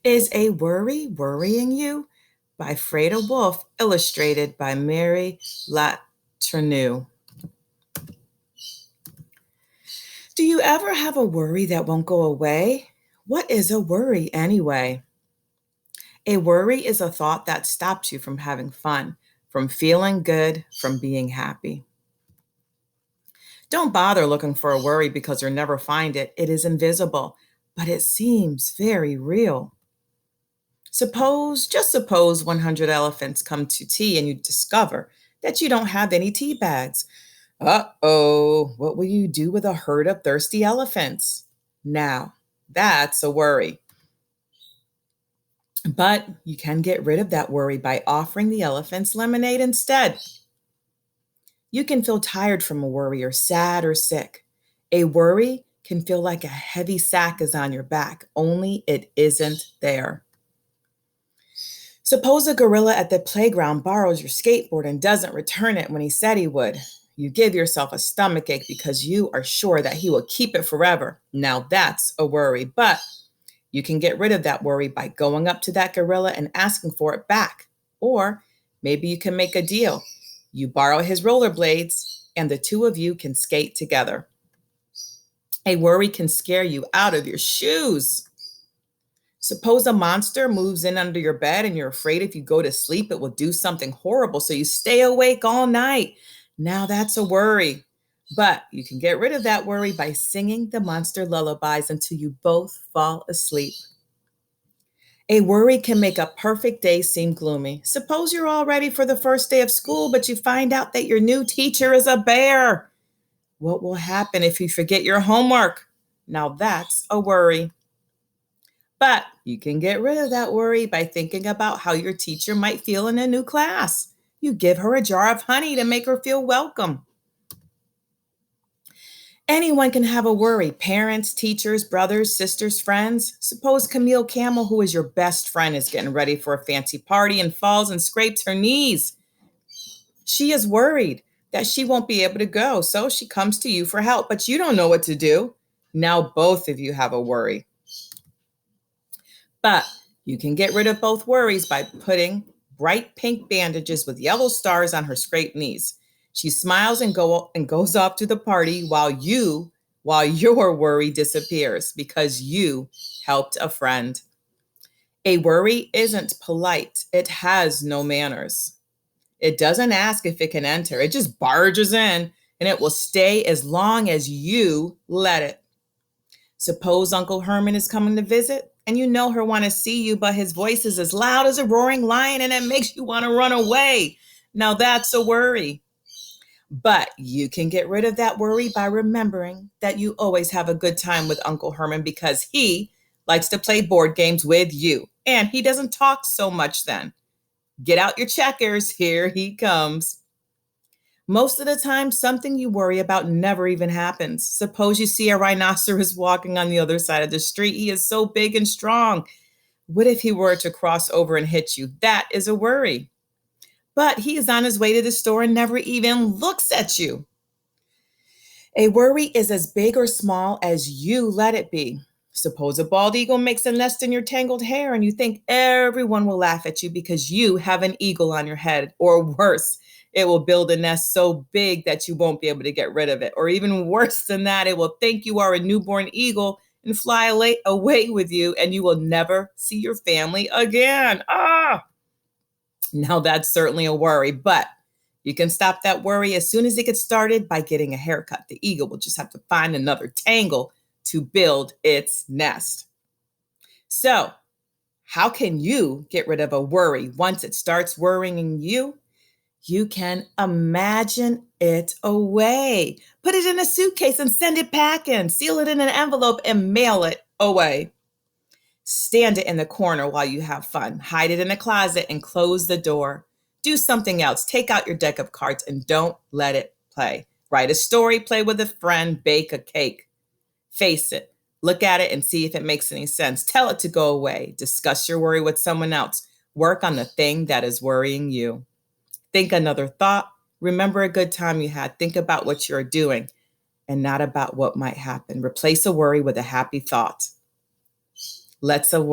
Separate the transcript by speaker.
Speaker 1: Is a worry worrying you? By Freda Wolf, illustrated by Mary Latourneau. Do you ever have a worry that won't go away? What is a worry anyway? A worry is a thought that stops you from having fun, from feeling good, from being happy. Don't bother looking for a worry because you'll never find it. It is invisible, but it seems very real. Just suppose 100 elephants come to tea and you discover that you don't have any tea bags. Uh-oh, what will you do with a herd of thirsty elephants? Now, that's a worry. But you can get rid of that worry by offering the elephants lemonade instead. You can feel tired from a worry or sad or sick. A worry can feel like a heavy sack is on your back, only it isn't there. Suppose a gorilla at the playground borrows your skateboard and doesn't return it when he said he would. You give yourself a stomachache because you are sure that he will keep it forever. Now that's a worry, but you can get rid of that worry by going up to that gorilla and asking for it back. Or maybe you can make a deal. You borrow his rollerblades and the two of you can skate together. A worry can scare you out of your shoes. Suppose a monster moves in under your bed and you're afraid if you go to sleep, it will do something horrible. So you stay awake all night. Now that's a worry. But you can get rid of that worry by singing the monster lullabies until you both fall asleep. A worry can make a perfect day seem gloomy. Suppose you're all ready for the first day of school, but you find out that your new teacher is a bear. What will happen if you forget your homework? Now that's a worry. But you can get rid of that worry by thinking about how your teacher might feel in a new class. You give her a jar of honey to make her feel welcome. Anyone can have a worry. Parents, teachers, brothers, sisters, friends. Suppose Camille Camel, who is your best friend, is getting ready for a fancy party and falls and scrapes her knees. She is worried that she won't be able to go, so she comes to you for help, but you don't know what to do. Now both of you have a worry. But you can get rid of both worries by putting bright pink bandages with yellow stars on her scraped knees. She smiles and goes off to the party while your worry disappears because you helped a friend. A worry isn't polite. It has no manners. It doesn't ask if it can enter. It just barges in and it will stay as long as you let it. Suppose Uncle Herman is coming to visit and you know her want to see you, but his voice is as loud as a roaring lion and it makes you want to run away. Now that's a worry. But you can get rid of that worry by remembering that you always have a good time with Uncle Herman because he likes to play board games with you. And he doesn't talk so much then. Get out your checkers. Here he comes. Most of the time, something you worry about never even happens. Suppose you see a rhinoceros walking on the other side of the street. He is so big and strong. What if he were to cross over and hit you? That is a worry. But he is on his way to the store and never even looks at you. A worry is as big or small as you let it be. Suppose a bald eagle makes a nest in your tangled hair and you think everyone will laugh at you because you have an eagle on your head. Or worse, it will build a nest so big that you won't be able to get rid of it. Or even worse than that, it will think you are a newborn eagle and fly away with you and you will never see your family again. Now that's certainly a worry, but you can stop that worry as soon as it gets started by getting a haircut. The eagle will just have to find another tangle to build its nest. So, how can you get rid of a worry once it starts worrying you? You can imagine it away. Put it in a suitcase and send it packing. Seal it in an envelope and mail it away. Stand it in the corner while you have fun. Hide it in a closet and close the door. Do something else. Take out your deck of cards and don't let it play. Write a story, play with a friend, bake a cake. Face it. Look at it and see if it makes any sense. Tell it to go away. Discuss your worry with someone else. Work on the thing that is worrying you. Think another thought. Remember a good time you had. Think about what you're doing and not about what might happen. Replace a worry with a happy thought. Let's